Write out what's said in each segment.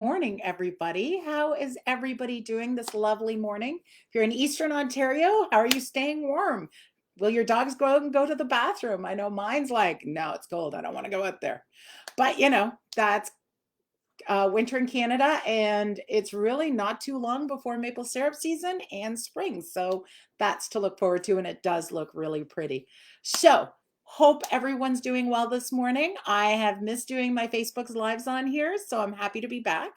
Morning, everybody. How is everybody doing this lovely morning? If you're in Eastern Ontario, how are you staying warm? Will your dogs go out and go to the bathroom? I know mine's like, no, it's cold. I don't want to go out there. But that's winter in Canada, and it's really not too long before maple syrup season and spring. So that's to look forward to, and it does look really pretty. So, hope everyone's doing well this morning. I have missed doing my Facebook's lives on here, so I'm happy to be back.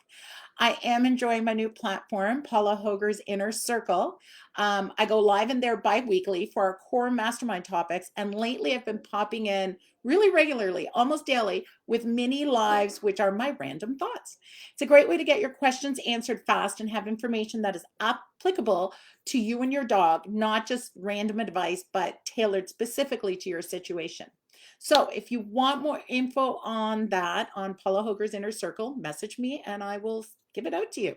I am enjoying my new platform, Paula Hoger's Inner Circle. I go live in there bi-weekly for our core mastermind topics, and lately I've been popping in really regularly, almost daily, with mini lives, which are my random thoughts. It's a great way to get your questions answered fast and have information that is applicable to you and your dog, not just random advice, but tailored specifically to your situation. So if you want more info on that, on Paula Hoger's Inner Circle, message me and I will give it out to you.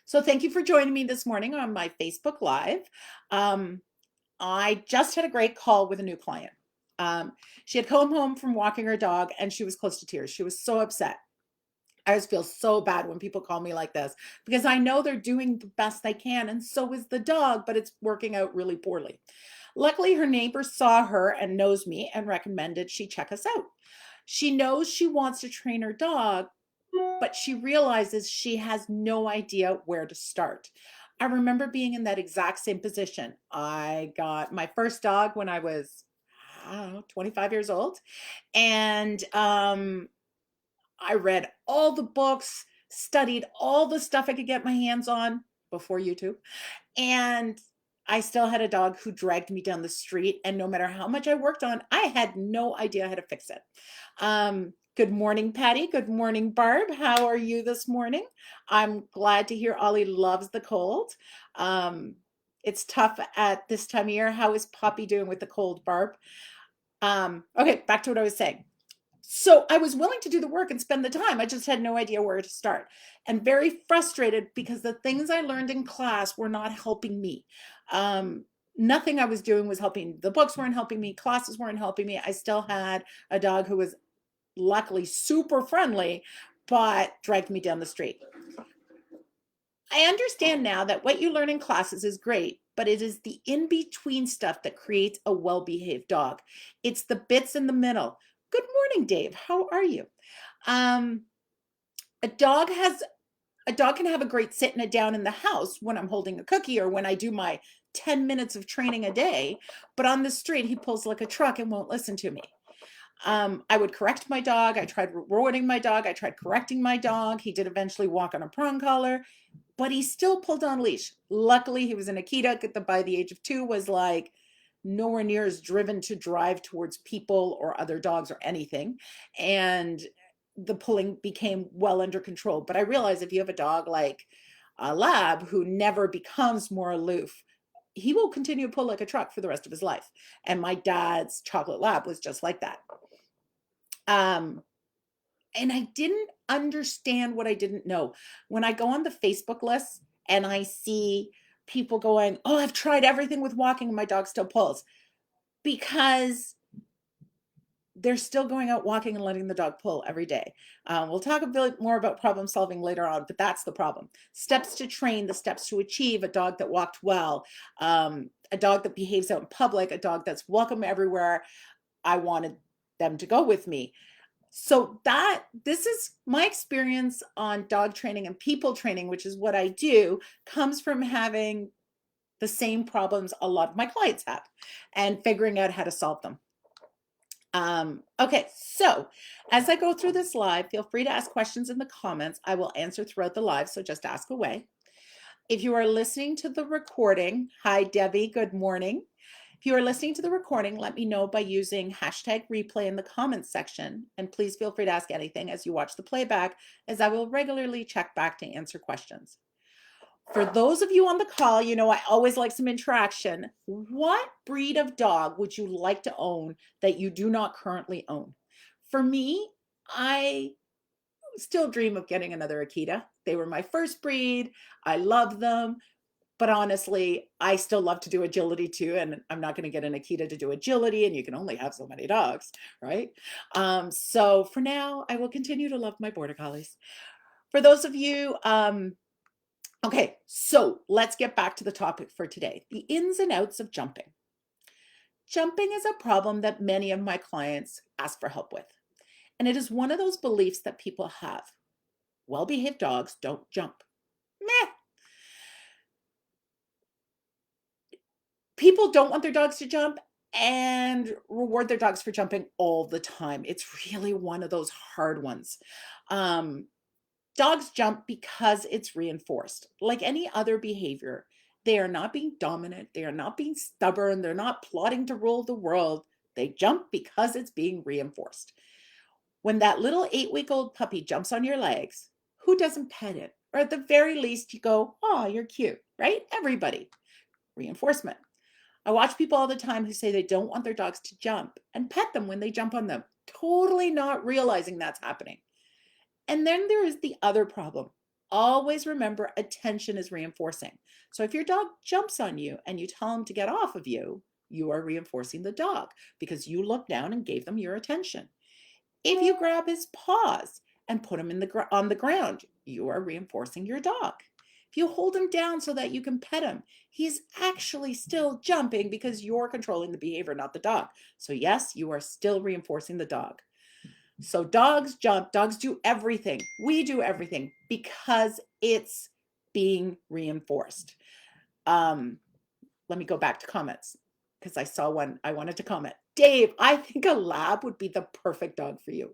So thank you for joining me this morning on my Facebook Live. I just had a great call with a new client. She had come home from walking her dog and she was close to tears. She was so upset. I always feel so bad when people call me like this because I know they're doing the best they can, and so is the dog, but it's working out really poorly. Luckily, her neighbor saw her and knows me and recommended she check us out. She knows she wants to train her dog, but she realizes she has no idea where to start. I remember being in that exact same position. I got my first dog when I was, I don't know, 25 years old. And I read all the books, studied all the stuff I could get my hands on before YouTube. And I still had a dog who dragged me down the street. And no matter how much I worked on, I had no idea how to fix it. Good morning, Patty. Good morning, Barb. How are you this morning? I'm glad to hear Ollie loves the cold. It's tough at this time of year. How is Poppy doing with the cold, Barb? Okay, back to what I was saying. So I was willing to do the work and spend the time. I just had no idea where to start and very frustrated because the things I learned in class were not helping me. Nothing I was doing was helping. The books weren't helping me. Classes weren't helping me. I still had a dog who was luckily super friendly, but dragged me down the street. I understand now that what you learn in classes is great, but it is the in between stuff that creates a well behaved dog. It's the bits in the middle. Good morning, Dave. How are you? Um, a dog has a dog can have a great sit and a down in the house when I'm holding a cookie or when I do my 10 minutes of training a day, but on the street he pulls like a truck and won't listen to me. I would correct my dog. I tried rewarding my dog. I tried correcting my dog. He did eventually walk on a prong collar, but he still pulled on leash. Luckily, he was an Akita by the age of 2, was like nowhere near as driven to drive towards people or other dogs or anything. And the pulling became well under control. But I realized if you have a dog like a lab who never becomes more aloof, he will continue to pull like a truck for the rest of his life. And my dad's chocolate lab was just like that. Um, and I didn't understand what I didn't know. When I go on the Facebook list and I see people going, "Oh, I've tried everything with walking and my dog still pulls," because they're still going out walking and letting the dog pull every day. We'll talk a bit more about problem solving later on, but that's the problem. Steps to train, the steps to achieve a dog that walked well, a dog that behaves out in public, a dog that's welcome everywhere. I wanted them to go with me. So this is my experience on dog training and people training, which is what I do, comes from having the same problems a lot of my clients have and figuring out how to solve them. Okay, so as I go through this live, feel free to ask questions in the comments. I will answer throughout the live, so just ask away. If you are listening to the recording, hi Debbie, good morning. If you are listening to the recording, let me know by using hashtag replay in the comments section. And please feel free to ask anything as you watch the playback, as I will regularly check back to answer questions. For those of you on the call, you know I always like some interaction. What breed of dog would you like to own that you do not currently own? For me, I still dream of getting another Akita. They were my first breed. I love them. But honestly, I still love to do agility too. And I'm not going to get an Akita to do agility, and you can only have so many dogs, right? So for now, I will continue to love my Border Collies. For those of you, okay, so let's get back to the topic for today, the ins and outs of jumping. Jumping is a problem that many of my clients ask for help with, and it is one of those beliefs that people have. Well-behaved dogs don't jump. Meh. People don't want their dogs to jump and reward their dogs for jumping all the time. It's really one of those hard ones. Um, Dogs jump because it's reinforced. Like any other behavior, they are not being dominant, they are not being stubborn, they're not plotting to rule the world. They jump because it's being reinforced. When that little 8-week-old puppy jumps on your legs, who doesn't pet it? Or at the very least, you go, oh, you're cute, right? Everybody. Reinforcement. I watch people all the time who say they don't want their dogs to jump and pet them when they jump on them, totally not realizing that's happening. And then there is the other problem. Always remember, attention is reinforcing. So if your dog jumps on you and you tell him to get off of you, you are reinforcing the dog because you looked down and gave them your attention. If you grab his paws and put him on the ground, you are reinforcing your dog. If you hold him down so that you can pet him, he's actually still jumping because you're controlling the behavior, not the dog. So yes, you are still reinforcing the dog. So dogs jump, dogs do everything. We do everything because it's being reinforced. Let me go back to comments because I saw one I wanted to comment. Dave, I think a lab would be the perfect dog for you.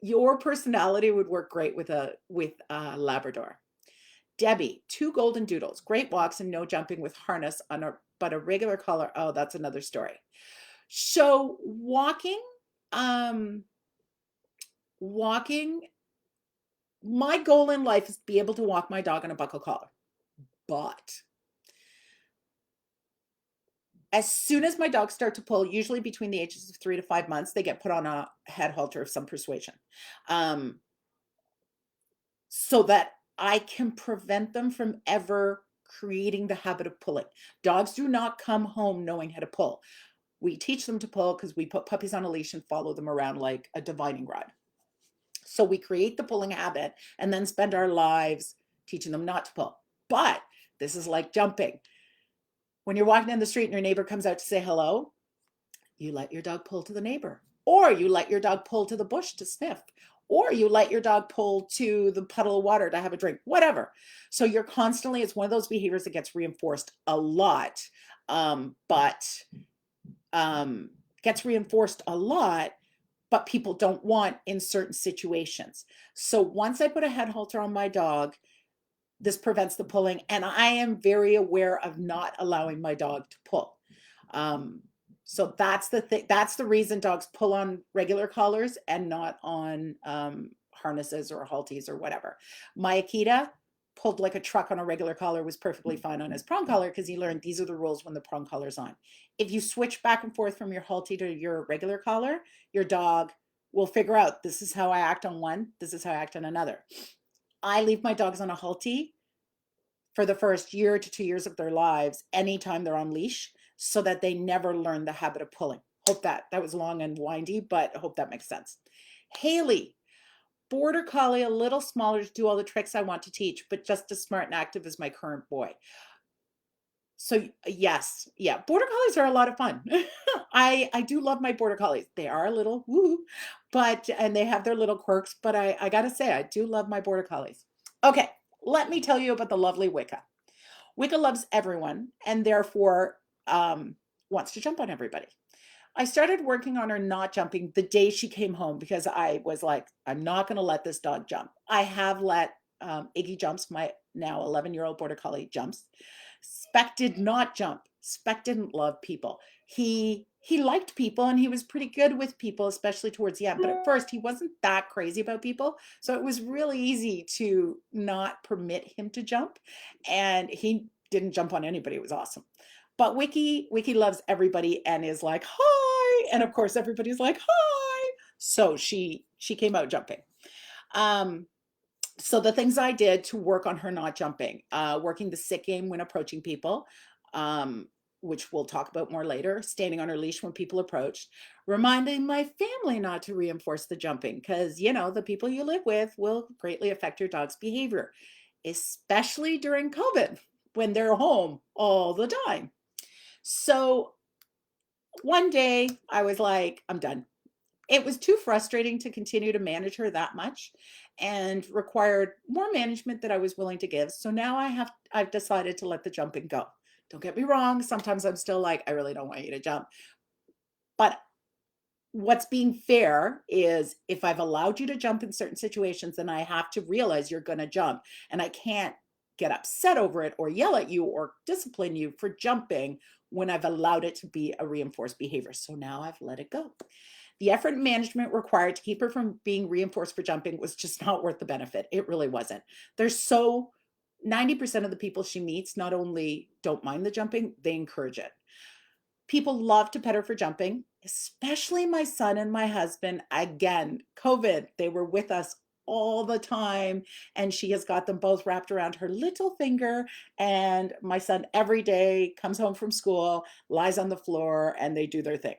Your personality would work great with a Labrador. Debbie, 2 golden doodles, great walks and no jumping with harness on but a regular collar. Oh, that's another story. So walking, my goal in life is to be able to walk my dog on a buckle collar. But as soon as my dogs start to pull, usually between the ages of 3 to 5 months, they get put on a head halter of some persuasion. So that I can prevent them from ever creating the habit of pulling. Dogs do not come home knowing how to pull. We teach them to pull because we put puppies on a leash and follow them around like a divining rod. So we create the pulling habit and then spend our lives teaching them not to pull. But this is like jumping. When you're walking down the street and your neighbor comes out to say hello, you let your dog pull to the neighbor, or you let your dog pull to the bush to sniff, or you let your dog pull to the puddle of water to have a drink, whatever. So you're constantly, it's one of those behaviors that gets reinforced a lot, but gets reinforced a lot, but people don't want in certain situations. So once I put a head halter on my dog, this prevents the pulling, and I am very aware of not allowing my dog to pull. So that's the thing. That's the reason dogs pull on regular collars and not on harnesses or halties or whatever. My Akita pulled like a truck on a regular collar, was perfectly fine on his prong collar because he learned these are the rules when the prong collar's on. If you switch back and forth from your haltie to your regular collar, your dog will figure out this is how I act on one, this is how I act on another. I leave my dogs on a haltie for the first year to 2 years of their lives anytime they're on leash so that they never learn the habit of pulling. Hope that was long and windy, but I hope that makes sense. Haley, border collie, a little smaller to do all the tricks I want to teach, but just as smart and active as my current boy. So yes, yeah, border collies are a lot of fun. I do love my border collies. They are a little woo, and they have their little quirks, but I gotta say, I do love my border collies. Okay, let me tell you about the lovely Wicca. Wicca loves everyone and therefore wants to jump on everybody. I started working on her not jumping the day she came home because I was like, I'm not going to let this dog jump. I have let Iggy jumps, my now 11-year-old border collie jumps. Speck did not jump. Speck didn't love people. He liked people and he was pretty good with people, especially towards the end. But at first he wasn't that crazy about people. So it was really easy to not permit him to jump. And he didn't jump on anybody. It was awesome. But Wiki loves everybody and is like, hi. And of course, everybody's like, hi. So she came out jumping. So the things I did to work on her not jumping, working the sit game when approaching people, which we'll talk about more later, standing on her leash when people approached, reminding my family not to reinforce the jumping because, the people you live with will greatly affect your dog's behavior, especially during COVID when they're home all the time. So one day I was like, I'm done. It was too frustrating to continue to manage her that much and required more management that I was willing to give. So now I've decided to let the jumping go. Don't get me wrong, sometimes I'm still like, I really don't want you to jump. But what's being fair is if I've allowed you to jump in certain situations, then I have to realize you're going to jump, and I can't get upset over it or yell at you or discipline you for jumping when I've allowed it to be a reinforced behavior. So now I've let it go. The effort and management required to keep her from being reinforced for jumping was just not worth the benefit. It really wasn't. 90% of the people she meets not only don't mind the jumping, they encourage it. People love to pet her for jumping, especially my son and my husband. Again, COVID, they were with us all the time, and she has got them both wrapped around her little finger. And my son every day comes home from school, lies on the floor, and they do their thing.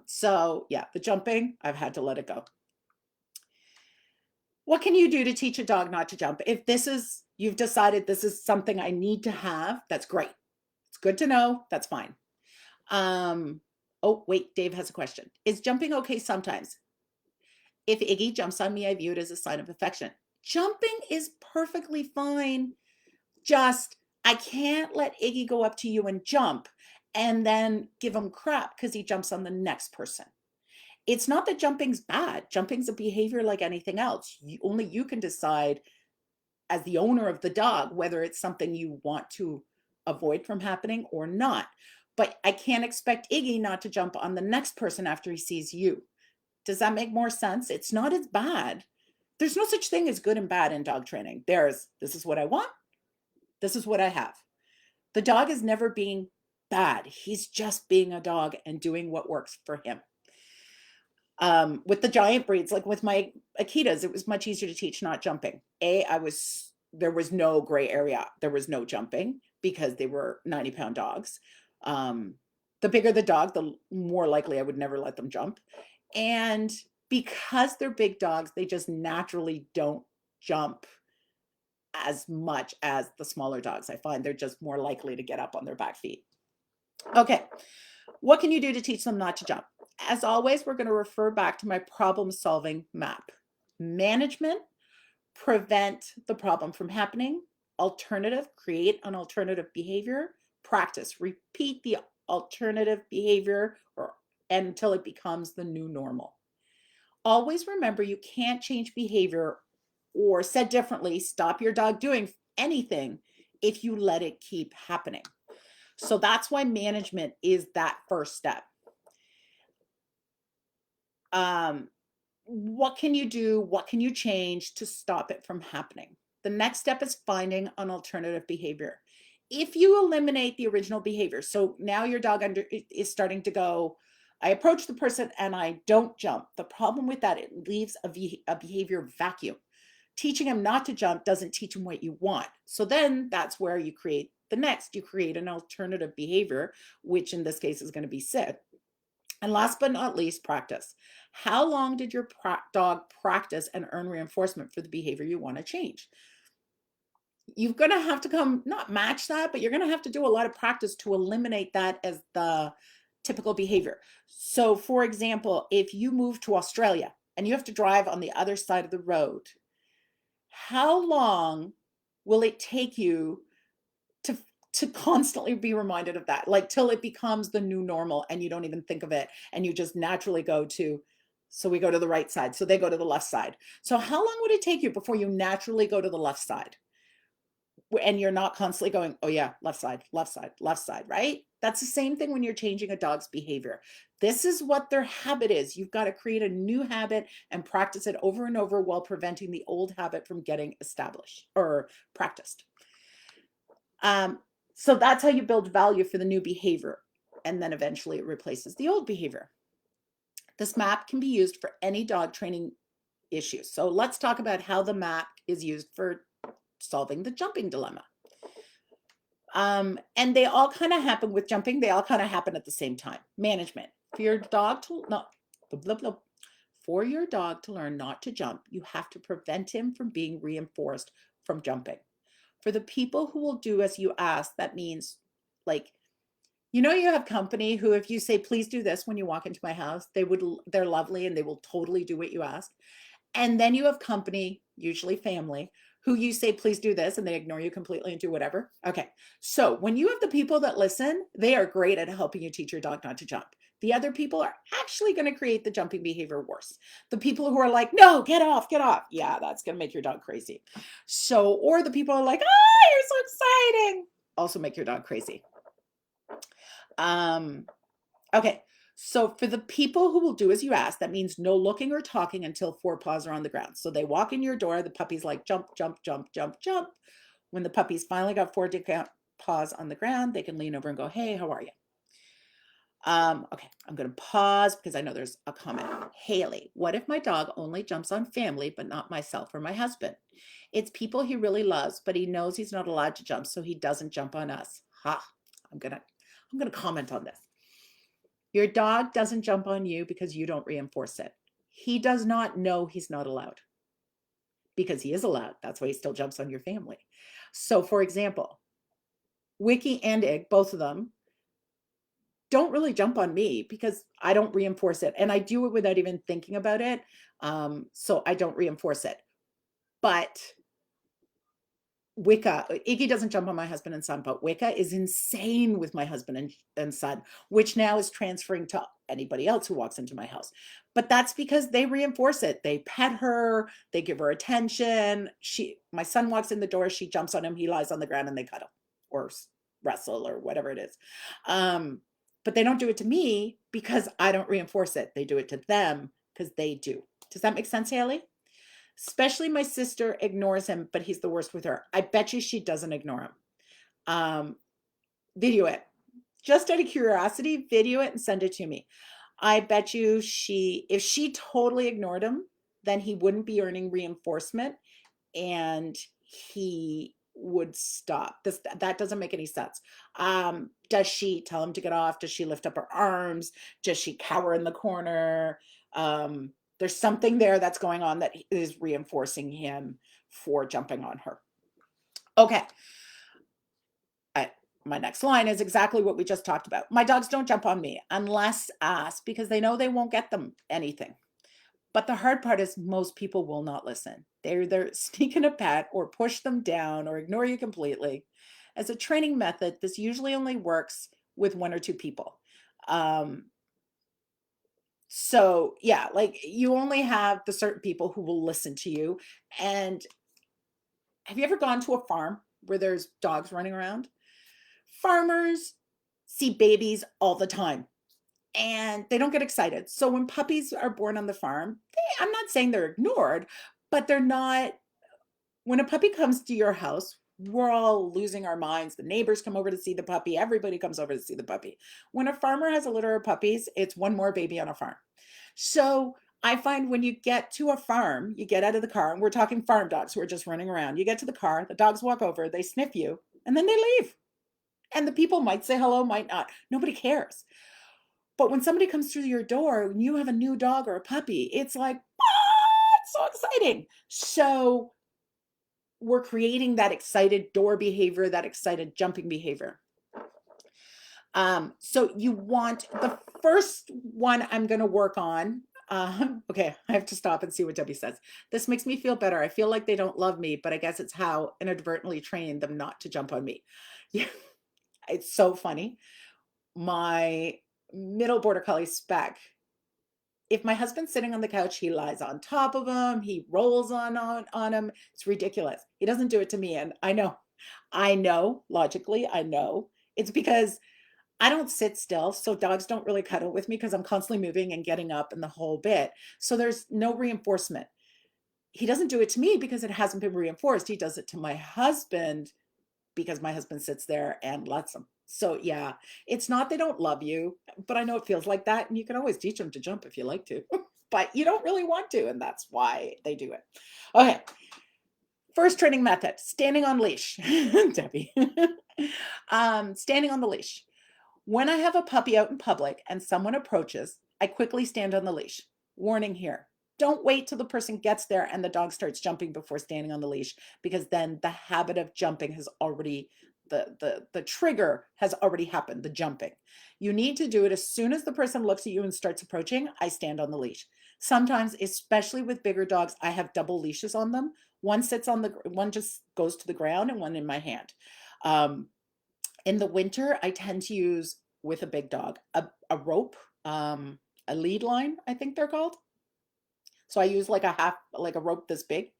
So yeah, the jumping, I've had to let it go. What can you do to teach a dog not to jump? If you've decided this is something I need to have, that's great. It's good to know. That's fine. Oh, wait, Dave has a question. Is jumping okay sometimes? If Iggy jumps on me, I view it as a sign of affection. Jumping is perfectly fine. Just, I can't let Iggy go up to you and jump and then give him crap because he jumps on the next person. It's not that jumping's bad. Jumping's a behavior like anything else. Only you can decide as the owner of the dog whether it's something you want to avoid from happening or not. But I can't expect Iggy not to jump on the next person after he sees you. Does that make more sense? It's not as bad. There's no such thing as good and bad in dog training. This is what I want. This is what I have. The dog is never being bad. He's just being a dog and doing what works for him. With the giant breeds, like with my Akitas, it was much easier to teach not jumping. There was no gray area. There was no jumping because they were 90-pound dogs. The bigger the dog, the more likely I would never let them jump. And because they're big dogs, they just naturally don't jump as much as the smaller dogs. I find they're just more likely to get up on their back feet. Okay, what can you do to teach them not to jump? As always, we're going to refer back to my problem-solving map. Management, prevent the problem from happening. Alternative, create an alternative behavior. Practice, repeat the alternative behavior until it becomes the new normal. Always remember you can't change behavior, or said differently, stop your dog doing anything if you let it keep happening. So that's why management is that first step. What can you do? What can you change to stop it from happening? The next step is finding an alternative behavior. If you eliminate the original behavior, so now your dog is starting to go, I approach the person and I don't jump. The problem with that, it leaves a behavior vacuum. Teaching him not to jump doesn't teach him what you want. So then that's where you create an alternative behavior, which in this case is going to be sit. And last but not least, practice. How long did your dog practice and earn reinforcement for the behavior you want to change? You're going to have to not match that, but you're going to have to do a lot of practice to eliminate that as the typical behavior. So for example, if you move to Australia and you have to drive on the other side of the road, how long will it take you to constantly be reminded of that, like till it becomes the new normal and you don't even think of it and you just naturally so we go to the right side, so they go to the left side. So how long would it take you before you naturally go to the left side and you're not constantly going, oh yeah, left side, left side, left side, right? That's the same thing when you're changing a dog's behavior. This is what their habit is. You've got to create a new habit and practice it over and over while preventing the old habit from getting established or practiced. So that's how you build value for the new behavior. And then eventually it replaces the old behavior. This map can be used for any dog training issues. So let's talk about how the map is used for solving the jumping dilemma. And they all kind of happen with jumping. They all kind of happen at the same time. Management. For your dog to not blah, blah, blah. For your dog to learn not to jump, you have to prevent him from being reinforced from jumping. For the people who will do as you ask, that means like, you have company who, if you say, please do this when you walk into my house, they're lovely and they will totally do what you ask. And then you have company, usually family, who you say, please do this, and they ignore you completely and do whatever. Okay. So when you have the people that listen, they are great at helping you teach your dog not to jump. The other people are actually going to create the jumping behavior worse. The people who are like, no, get off, get off. Yeah, that's going to make your dog crazy. So, or the people are like, you're so exciting. Also make your dog crazy. Okay. So for the people who will do as you ask, that means no looking or talking until 4 paws are on the ground. So they walk in your door, the puppy's like jump, jump, jump, jump, jump. When the puppy's finally got 4 paws on the ground, they can lean over and go, hey, how are you? Okay, I'm going to pause because I know there's a comment. Haley, what if my dog only jumps on family, but not myself or my husband? It's people he really loves, but he knows he's not allowed to jump, so he doesn't jump on us. I'm going to comment on this. Your dog doesn't jump on you because you don't reinforce it. He does not know he's not allowed because he is allowed. That's why he still jumps on your family. So for example, Wiki and Ig, both of them, don't really jump on me because I don't reinforce it. And I do it without even thinking about it. So I don't reinforce it. But Wicca, Iggy doesn't jump on my husband and son, but Wicca is insane with my husband and son, which now is transferring to anybody else who walks into my house. But that's because they reinforce it. They pet her, they give her attention. My son walks in the door, she jumps on him, he lies on the ground and they cuddle or wrestle or whatever it is. But they don't do it to me because I don't reinforce it. They do it to them because they do. Does that make sense, Haley? Especially my sister ignores him, but he's the worst with her. I bet you she doesn't ignore him. Video it. Just out of curiosity, video it and send it to me. I bet you if she totally ignored him, then he wouldn't be earning reinforcement and he would stop. That doesn't make any sense. Does she tell him to get off? Does she lift up her arms? Does she cower in the corner? There's something there that's going on that is reinforcing him for jumping on her. Okay. My next line is exactly what we just talked about. My dogs don't jump on me unless asked because they know they won't get them anything. But the hard part is most people will not listen. They're either sneak in a pet or push them down or ignore you completely. As a training method, this usually only works with 1 or 2 people. So yeah, like you only have the certain people who will listen to you. And have you ever gone to a farm where there's dogs running around? Farmers see babies all the time and they don't get excited. So when puppies are born on the farm, I'm not saying they're ignored, but they're not. When a puppy comes to your house, we're all losing our minds. The neighbors come over to see the puppy. Everybody comes over to see the puppy. When a farmer has a litter of puppies, it's one more baby on a farm. So I find when you get to a farm, you get out of the car, and we're talking farm dogs who are just running around. You get to the car, the dogs walk over, they sniff you, and then they leave. And the people might say hello, might not. Nobody cares. But when somebody comes through your door and you have a new dog or a puppy, it's like, it's so exciting. So we're creating that excited door behavior, that excited jumping behavior. So you want the first one I'm going to work on. Okay, I have to stop and see what Debbie says. This makes me feel better. I feel like they don't love me, but I guess it's how inadvertently training them not to jump on me. Yeah, it's so funny. My middle border collie Speck, if my husband's sitting on the couch, he lies on top of him, he rolls on him. It's ridiculous. He doesn't do it to me. And I know, logically, I know it's because I don't sit still. So dogs don't really cuddle with me because I'm constantly moving and getting up and the whole bit. So there's no reinforcement. He doesn't do it to me because it hasn't been reinforced. He does it to my husband because my husband sits there and lets him. So yeah, it's not they don't love you, but I know it feels like that. And you can always teach them to jump if you like to, but you don't really want to. And that's why they do it. Okay. First training method, standing on leash. Debbie. Standing on the leash. When I have a puppy out in public and someone approaches, I quickly stand on the leash. Warning here. Don't wait till the person gets there and the dog starts jumping before standing on the leash, because then the habit of jumping has already, the trigger has already happened, the jumping. You need to do it as soon as the person looks at you and starts approaching. I stand on the leash. Sometimes, especially with bigger dogs, I have double leashes on them. One sits on the, one just goes to the ground and one in my hand. In the winter, I tend to use, with a big dog, a rope, a lead line, I think they're called. So I use like like a rope this big,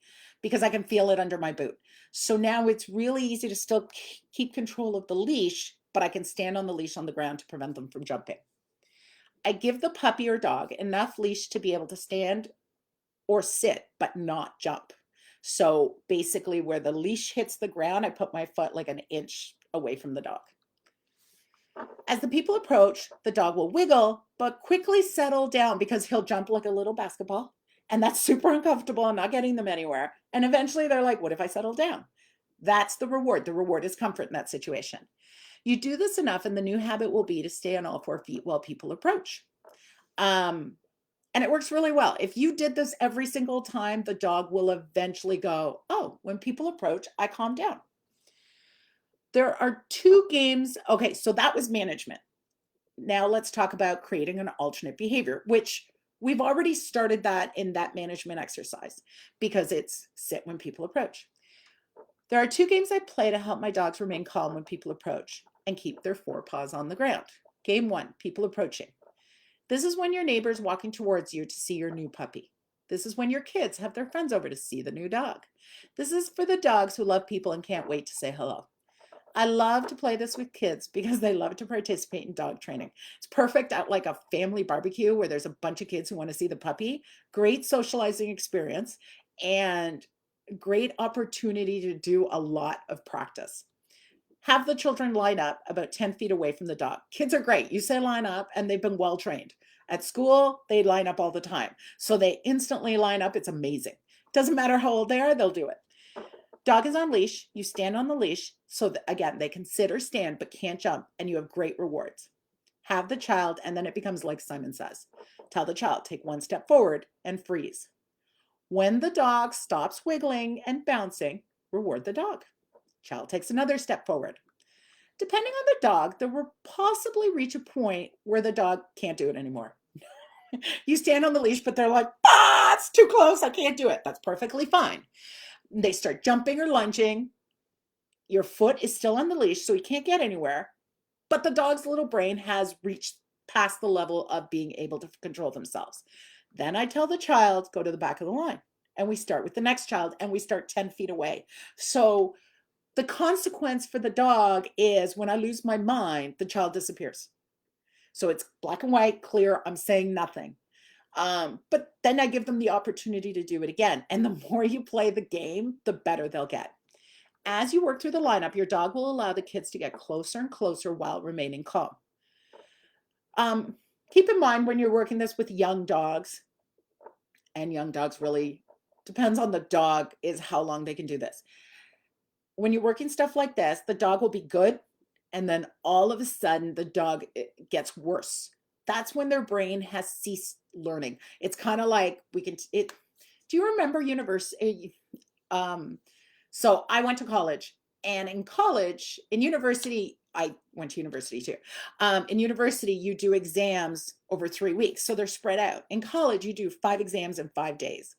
because I can feel it under my boot. So now it's really easy to still keep control of the leash, but I can stand on the leash on the ground to prevent them from jumping. I give the puppy or dog enough leash to be able to stand or sit, but not jump. So basically, where the leash hits the ground, I put my foot like an inch away from the dog. As the people approach, the dog will wiggle, but quickly settle down, because he'll jump like a little basketball. And that's super uncomfortable and not getting them anywhere. And eventually they're like, what if I settle down? That's the reward. The reward is comfort in that situation. You do this enough, and the new habit will be to stay on all 4 feet while people approach. And it works really well. If you did this every single time, the dog will eventually go, oh, when people approach, I calm down. There are 2 games. Okay, so that was management. Now let's talk about creating an alternate behavior, which we've already started that in that management exercise, because it's sit when people approach. There are 2 games I play to help my dogs remain calm when people approach and keep their forepaws on the ground. Game 1, people approaching. This is when your neighbor's walking towards you to see your new puppy. This is when your kids have their friends over to see the new dog. This is for the dogs who love people and can't wait to say hello. I love to play this with kids because they love to participate in dog training. It's perfect at like a family barbecue where there's a bunch of kids who want to see the puppy. Great socializing experience and great opportunity to do a lot of practice. Have the children line up about 10 feet away from the dog. Kids are great. You say line up and they've been well trained. At school, they line up all the time. So they instantly line up. It's amazing. Doesn't matter how old they are, they'll do it. Dog is on leash. You stand on the leash. So that, again, they can sit or stand but can't jump, and you have great rewards. Have the child, and then it becomes like Simon says. Tell the child, take 1 step forward and freeze. When the dog stops wiggling and bouncing, reward the dog. Child takes another step forward. Depending on the dog, there will possibly reach a point where the dog can't do it anymore. You stand on the leash, but they're like, it's too close. I can't do it. That's perfectly fine. They start jumping or lunging. Your foot is still on the leash, so he can't get anywhere. But the dog's little brain has reached past the level of being able to control themselves. Then I tell the child, go to the back of the line. And we start with the next child, and we start 10 feet away. So the consequence for the dog is when I lose my mind, the child disappears. So it's black and white, clear, I'm saying nothing. But then I give them the opportunity to do it again. And the more you play the game, the better they'll get. As you work through the lineup, your dog will allow the kids to get closer and closer while remaining calm. Keep in mind when you're working this with young dogs, and young dogs really depends on the dog, is how long they can do this. When you're working stuff like this, the dog will be good, and then all of a sudden the dog gets worse. That's when their brain has ceased learning. It's kind of like do you remember university? So I went to college, and in university, I went to university too. In university, you do exams over 3 weeks, so they're spread out. In college, you do 5 exams in 5 days.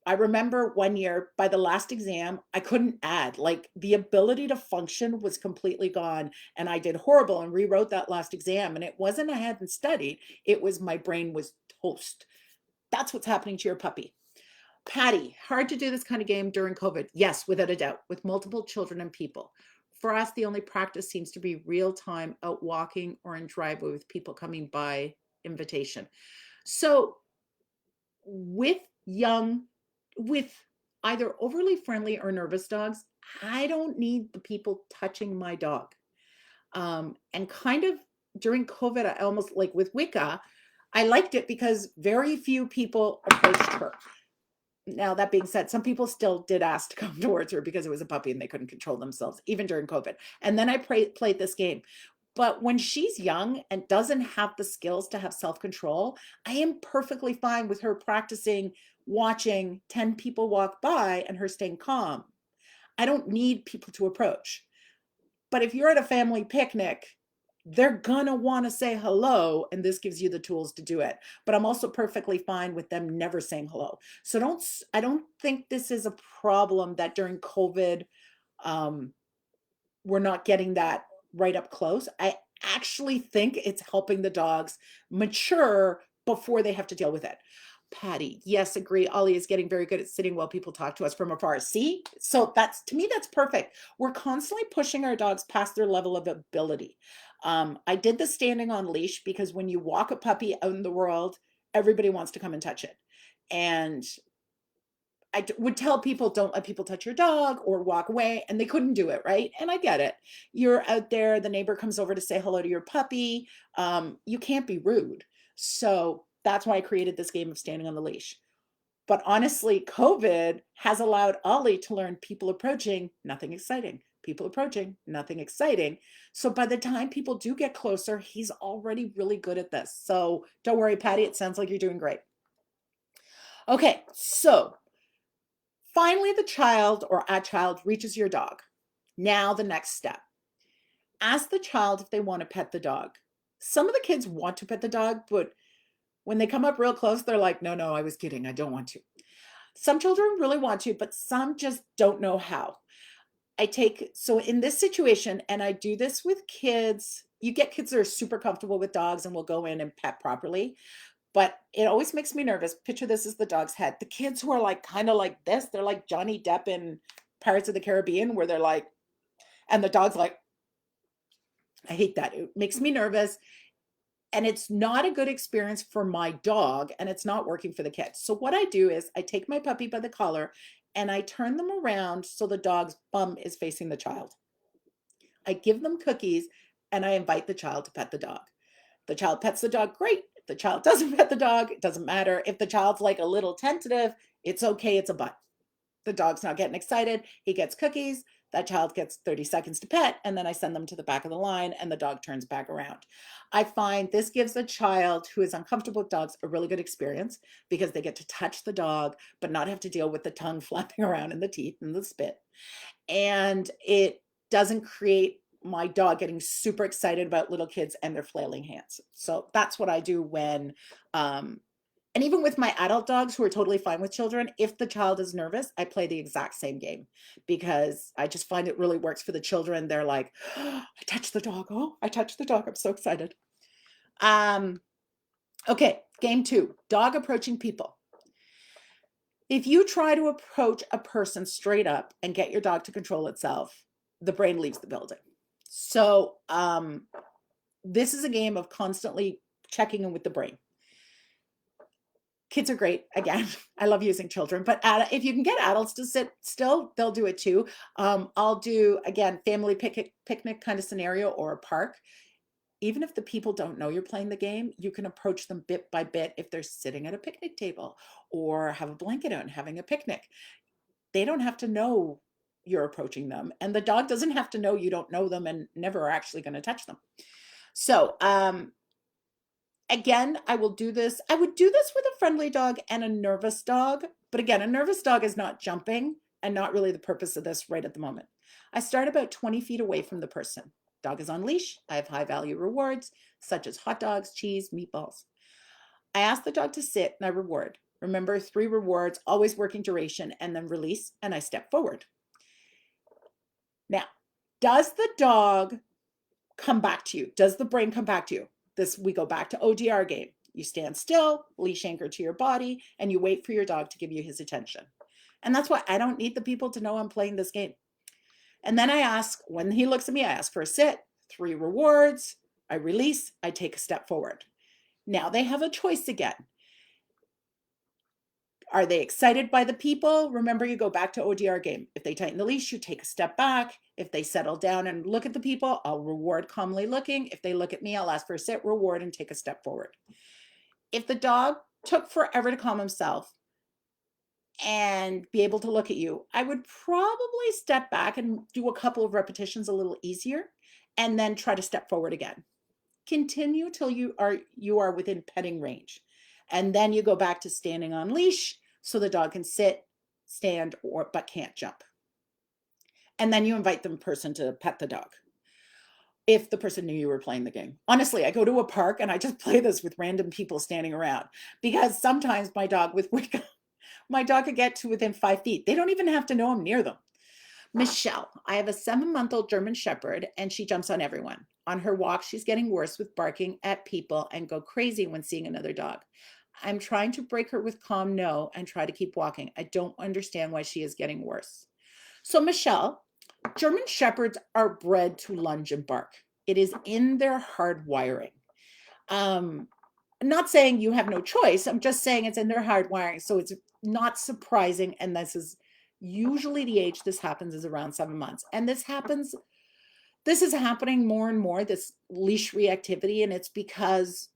I remember one year, by the last exam, I couldn't add. Like, the ability to function was completely gone, and I did horrible and rewrote that last exam. And it wasn't I hadn't studied, it was my brain was toast. That's what's happening to your puppy. Patty, hard to do this kind of game during COVID. Yes, without a doubt, with multiple children and people. For us, the only practice seems to be real time out walking or in driveway with people coming by invitation. So with either overly friendly or nervous dogs, I don't need the people touching my dog. And kind of during COVID, I almost, like with Wicca, I liked it because very few people approached her. Now, that being said, some people still did ask to come towards her because it was a puppy and they couldn't control themselves, even during COVID. And then I played this game. But when she's young and doesn't have the skills to have self-control, I am perfectly fine with her practicing watching 10 people walk by and her staying calm. I don't need people to approach. But if you're at a family picnic, they're gonna want to say hello, and this gives you the tools to do it. But I'm also perfectly fine with them never saying hello. So I don't think this is a problem that during COVID, um, we're not getting that right up close. I actually think it's helping the dogs mature before they have to deal with it. Patty, yes, agree. Ollie is getting very good at sitting while people talk to us from afar. See? So that's, to me, that's perfect. We're constantly pushing our dogs past their level of ability. I did the standing on leash because when you walk a puppy out in the world, everybody wants to come and touch it. And I would tell people, don't let people touch your dog or walk away, and they couldn't do it, right? And I get it. You're out there, the neighbor comes over to say hello to your puppy. You can't be rude. So that's why I created this game of standing on the leash. But honestly, COVID has allowed Ollie to learn people approaching, nothing exciting. People approaching, nothing exciting. So by the time people do get closer, he's already really good at this. So don't worry, Patty, it sounds like you're doing great. Okay, so finally, the child or a child reaches your dog. Now, the next step. Ask the child if they want to pet the dog. Some of the kids want to pet the dog, but when they come up real close, they're like, no, no, I was kidding. I don't want to. Some children really want to, but some just don't know how. So in this situation, and I do this with kids, you get kids that are super comfortable with dogs and will go in and pet properly. But it always makes me nervous. Picture this as the dog's head. The kids who are like kind of like this, they're like Johnny Depp in Pirates of the Caribbean, where they're like, and the dog's like, I hate that. It makes me nervous. And it's not a good experience for my dog, and it's not working for the kids. So what I do is I take my puppy by the collar and I turn them around so the dog's bum is facing the child. I give them cookies and I invite the child to pet the dog. The child pets the dog, great. If the child doesn't pet the dog, it doesn't matter. If the child's like a little tentative, it's okay, it's a butt. The dog's not getting excited, he gets cookies, that child gets 30 seconds to pet, and then I send them to the back of the line and the dog turns back around. I find this gives a child who is uncomfortable with dogs a really good experience because they get to touch the dog, but not have to deal with the tongue flapping around and the teeth and the spit. And it doesn't create my dog getting super excited about little kids and their flailing hands. So that's what I do when, and even with my adult dogs who are totally fine with children, if the child is nervous, I play the exact same game because I just find it really works for the children. They're like, oh, I touched the dog. Oh, I touched the dog. I'm so excited. Okay, game 2, dog approaching people. If you try to approach a person straight up and get your dog to control itself, the brain leaves the building. So this is a game of constantly checking in with the brain. Kids are great. Again, I love using children, but if you can get adults to sit still, they'll do it too. I'll do, again, family picnic kind of scenario or a park. Even if the people don't know you're playing the game, you can approach them bit by bit if they're sitting at a picnic table or have a blanket out and having a picnic. They don't have to know you're approaching them, and the dog doesn't have to know you don't know them and never are actually going to touch them. So again, I will do this. I would do this with a friendly dog and a nervous dog, but again, a nervous dog is not jumping and not really the purpose of this right at the moment. I start about 20 feet away from the person. Dog is on leash. I have high value rewards such as hot dogs, cheese, meatballs. I ask the dog to sit and I reward. Remember, 3 rewards, always working duration, and then release, and I step forward. Now, does the dog come back to you? Does the brain come back to you? We go back to ODR game. You stand still, leash anchor to your body, and you wait for your dog to give you his attention. And that's why I don't need the people to know I'm playing this game. And then I ask, when he looks at me, I ask for a sit, 3 rewards, I release, I take a step forward. Now they have a choice again. Are they excited by the people? Remember, you go back to ODR game. If they tighten the leash, you take a step back. If they settle down and look at the people, I'll reward calmly looking. If they look at me, I'll ask for a sit, reward, and take a step forward. If the dog took forever to calm himself, and be able to look at you, I would probably step back and do a couple of repetitions a little easier, and then try to step forward again. Continue till you are within petting range. And then you go back to standing on leash so the dog can sit, stand, or but can't jump. And then you invite the person to pet the dog if the person knew you were playing the game. Honestly, I go to a park and I just play this with random people standing around, because sometimes my dog with Wicca, my dog could get to within 5 feet. They don't even have to know I'm near them. Michelle, I have a 7-month-old German Shepherd, and she jumps on everyone. On her walk, she's getting worse with barking at people and go crazy when seeing another dog. I'm trying to break her with calm no and try to keep walking. I don't understand why she is getting worse. So Michelle, German Shepherds are bred to lunge and bark. It is in their hard wiring. I'm not saying you have no choice. I'm just saying it's in their hard wiring. So it's not surprising. And this is usually the age this happens is around 7 months. And this is happening more and more, this leash reactivity. And it's because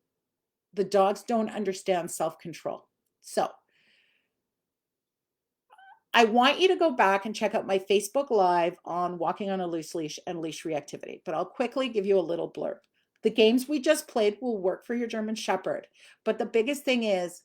the dogs don't understand self-control. So I want you to go back and check out my Facebook Live on walking on a loose leash and leash reactivity, but I'll quickly give you a little blurb. The games we just played will work for your German Shepherd, but the biggest thing is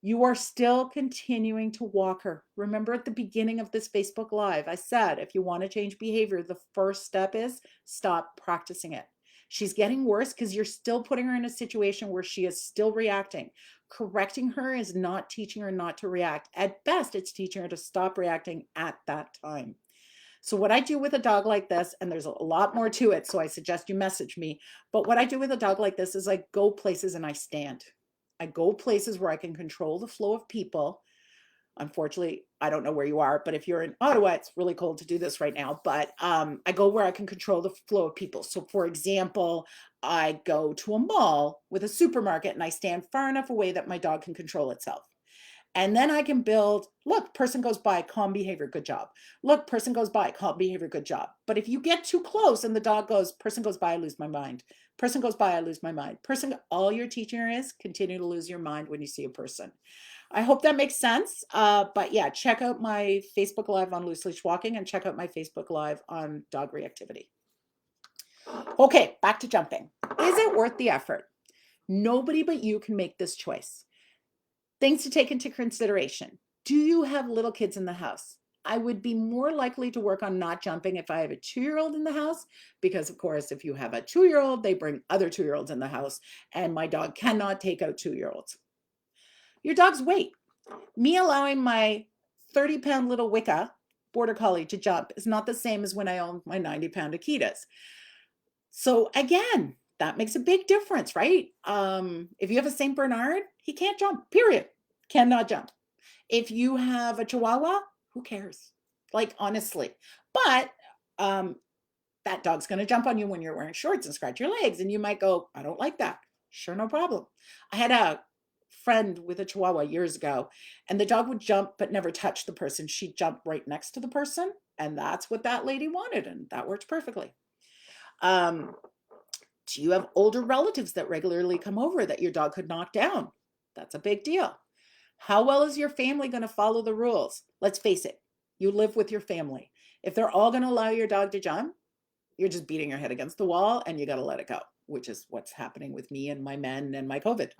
you are still continuing to walk her. Remember at the beginning of this Facebook Live, I said, if you want to change behavior, the first step is stop practicing it. She's getting worse because you're still putting her in a situation where she is still reacting. Correcting her is not teaching her not to react. At best, it's teaching her to stop reacting at that time. So what I do with a dog like this, and there's a lot more to it, so I suggest you message me, but what I do with a dog like this is I go places and I stand. I go places where I can control the flow of people. Unfortunately, I don't know where you are, but if you're in Ottawa, it's really cold to do this right now. But I go where I can control the flow of people. So for example, I go to a mall with a supermarket and I stand far enough away that my dog can control itself. And then I can build, look, person goes by, calm behavior, good job. Look, person goes by, calm behavior, good job. But if you get too close and the dog goes, person goes by, I lose my mind. Person goes by, I lose my mind. All you're teaching her is continue to lose your mind when you see a person. I hope that makes sense. But yeah, check out my Facebook Live on loose leash walking and check out my Facebook Live on dog reactivity. Okay, back to jumping. Is it worth the effort? Nobody but you can make this choice. Things to take into consideration. Do you have little kids in the house? I would be more likely to work on not jumping if I have a 2-year-old in the house, because of course, if you have a 2-year-old, they bring other 2-year-olds in the house, and my dog cannot take out 2-year-olds. Your dog's weight. Me allowing my 30-pound little Wicca border collie to jump is not the same as when I owned my 90-pound Akitas. So again, that makes a big difference, right? If you have a St. Bernard, he can't jump, period. Cannot jump. If you have a Chihuahua, who cares? Like, honestly. But that dog's going to jump on you when you're wearing shorts and scratch your legs. And you might go, I don't like that. Sure, no problem. I had a friend with a Chihuahua years ago, and the dog would jump but never touch the person. She'd jump right next to the person. And that's what that lady wanted. And that worked perfectly. Do you have older relatives that regularly come over that your dog could knock down? That's a big deal. How well is your family going to follow the rules? Let's face it, you live with your family. If they're all going to allow your dog to jump, you're just beating your head against the wall and you got to let it go, which is what's happening with me and my men and my COVID.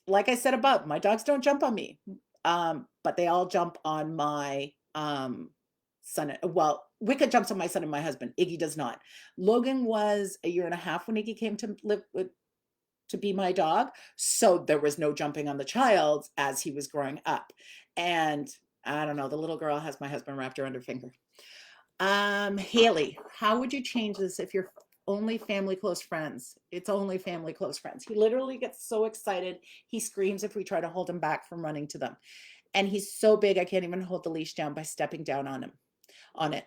Like I said above, my dogs don't jump on me, but they all jump on my son. Well, Wicca jumps on my son and my husband. Iggy does not. Logan was a 1.5 when Iggy came to live with, to be my dog. So there was no jumping on the child as he was growing up. And I don't know, the little girl has my husband wrapped around her finger. Haley, how would you change this if you're only family close friends? It's only family close friends. He literally gets so excited. He screams if we try to hold him back from running to them. And he's so big, I can't even hold the leash down by stepping down on him, on it.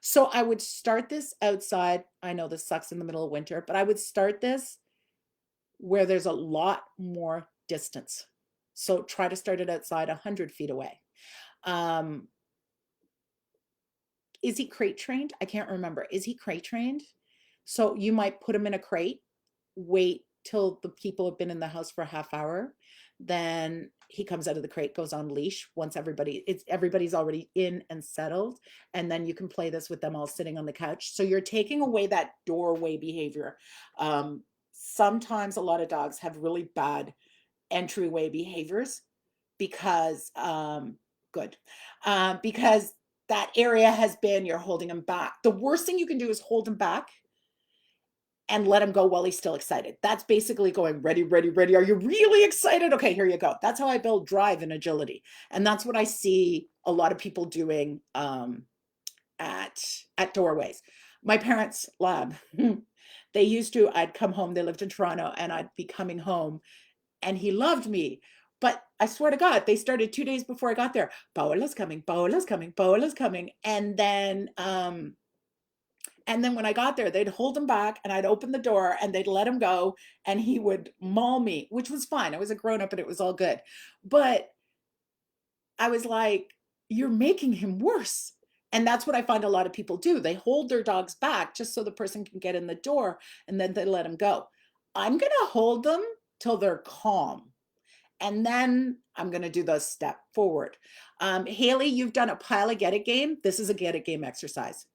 So I would start this outside. I know this sucks in the middle of winter, but I would start this where there's a lot more distance. So try to start it outside 100 feet away. Is he crate trained? I can't remember. Is he crate trained? So you might put him in a crate, wait till the people have been in the house for a half hour, then he comes out of the crate, goes on leash once everybody's already in and settled. And then you can play this with them all sitting on the couch. So you're taking away that doorway behavior. Sometimes a lot of dogs have really bad entryway behaviors because good because that area has been, you're holding them back. The worst thing you can do is hold them back and let him go while he's still excited. That's basically going, ready, ready, ready. Are you really excited? Okay, here you go. That's how I build drive and agility. And that's what I see a lot of people doing at doorways. My parents' lab, they used to, I'd come home, they lived in Toronto, and I'd be coming home and he loved me. But I swear to God, they started 2 days before I got there. Paola's coming, Paola's coming, Paola's coming. And then when I got there, they'd hold him back and I'd open the door and they'd let him go and he would maul me, which was fine. I was a grown up and it was all good. But I was like, you're making him worse. And that's what I find a lot of people do. They hold their dogs back just so the person can get in the door and then they let him go. I'm going to hold them till they're calm. And then I'm going to do the step forward. Haley, you've done a pile of get it game. This is a get it game exercise.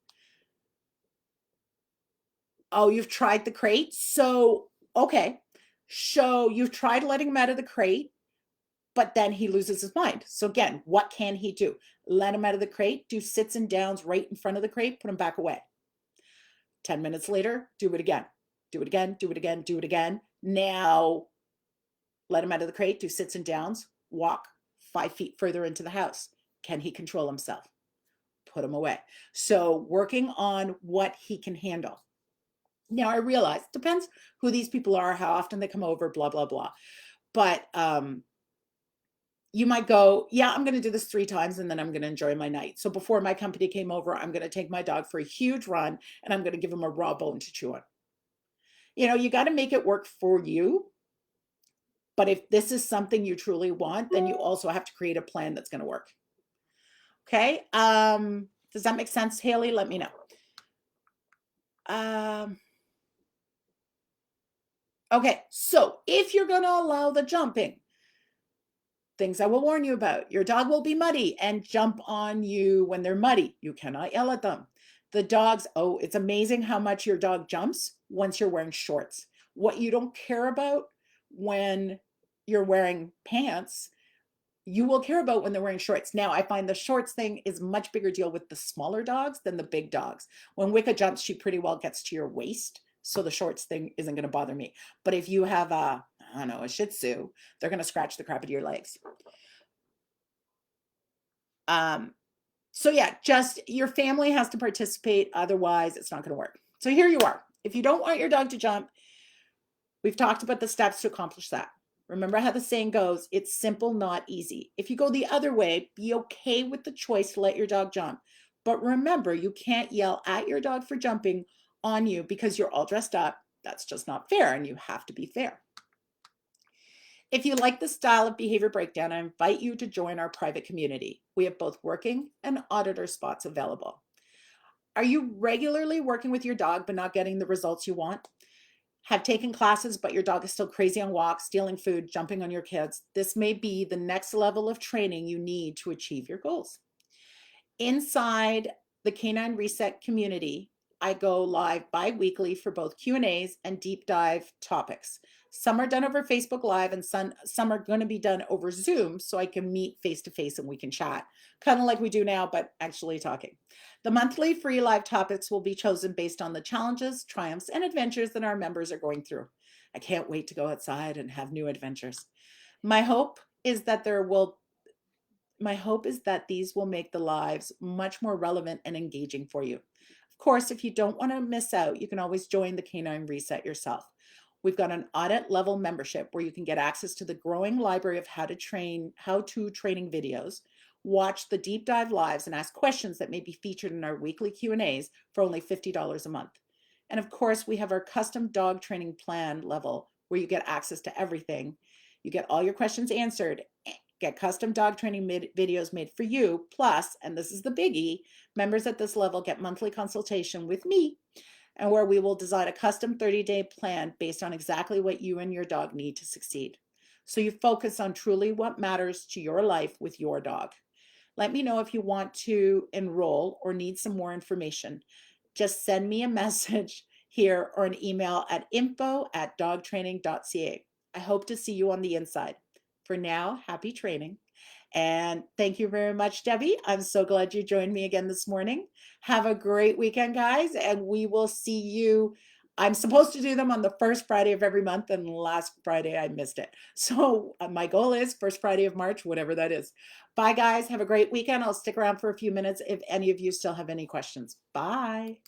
Oh, you've tried the crate? So, okay. So you've tried letting him out of the crate, but then he loses his mind. So again, what can he do? Let him out of the crate, do sits and downs right in front of the crate, put him back away. 10 minutes later, do it again. Do it again, do it again, do it again. Now, let him out of the crate, do sits and downs, walk 5 feet further into the house. Can he control himself? Put him away. So working on what he can handle. Now I realize it depends who these people are, how often they come over, blah, blah, blah. But you might go, yeah, I'm going to do this 3 times and then I'm going to enjoy my night. So before my company came over, I'm going to take my dog for a huge run and I'm going to give him a raw bone to chew on. You know, you got to make it work for you. But if this is something you truly want, then you also have to create a plan that's going to work. Okay. Does that make sense, Haley? Let me know. Okay, so if you're going to allow the jumping, things I will warn you about. Your dog will be muddy and jump on you when they're muddy. You cannot yell at them. The dogs, oh, it's amazing how much your dog jumps once you're wearing shorts. What you don't care about when you're wearing pants, you will care about when they're wearing shorts. Now, I find the shorts thing is much bigger deal with the smaller dogs than the big dogs. When Wicca jumps, she pretty well gets to your waist. So the shorts thing isn't going to bother me. But if you have a, I don't know, a Shih Tzu, they're going to scratch the crap out of your legs. So yeah, just your family has to participate. Otherwise, it's not going to work. So here you are. If you don't want your dog to jump, we've talked about the steps to accomplish that. Remember how the saying goes, it's simple, not easy. If you go the other way, be okay with the choice to let your dog jump. But remember, you can't yell at your dog for jumping on you because you're all dressed up. That's just not fair, and you have to be fair. If you like this style of behavior breakdown, I invite you to join our private community. We have both working and auditor spots available. Are you regularly working with your dog but not getting the results you want? Have taken classes, but your dog is still crazy on walks, stealing food, jumping on your kids? This may be the next level of training you need to achieve your goals. Inside the Canine Reset community, I go live bi-weekly for both Q&As and deep dive topics. Some are done over Facebook Live and some are going to be done over Zoom so I can meet face-to-face and we can chat, kind of like we do now, but actually talking. The monthly free live topics will be chosen based on the challenges, triumphs, and adventures that our members are going through. I can't wait to go outside and have new adventures. My hope is that these will make the lives much more relevant and engaging for you. Of course, if you don't want to miss out, you can always join the Canine Reset yourself. We've got an audit level membership where you can get access to the growing library of how to training videos, watch the deep dive lives, and ask questions that may be featured in our weekly Q&As for only $50 a month. And of course, we have our custom dog training plan level where you get access to everything. You get all your questions answered, get custom dog training videos made for you. Plus, and this is the biggie, members at this level get monthly consultation with me, and where we will design a custom 30-day plan based on exactly what you and your dog need to succeed. so you focus on truly what matters to your life with your dog. Let me know if you want to enroll or need some more information. Just send me a message here or an email at info@dogtraining.ca. I hope to see you on the inside. For now, happy training. And thank you very much, Debbie. I'm so glad you joined me again this morning. Have a great weekend, guys, and we will see you. I'm supposed to do them on the first Friday of every month, and last Friday I missed it. So my goal is first Friday of March, whatever that is. Bye, guys. Have a great weekend. I'll stick around for a few minutes if any of you still have any questions. Bye.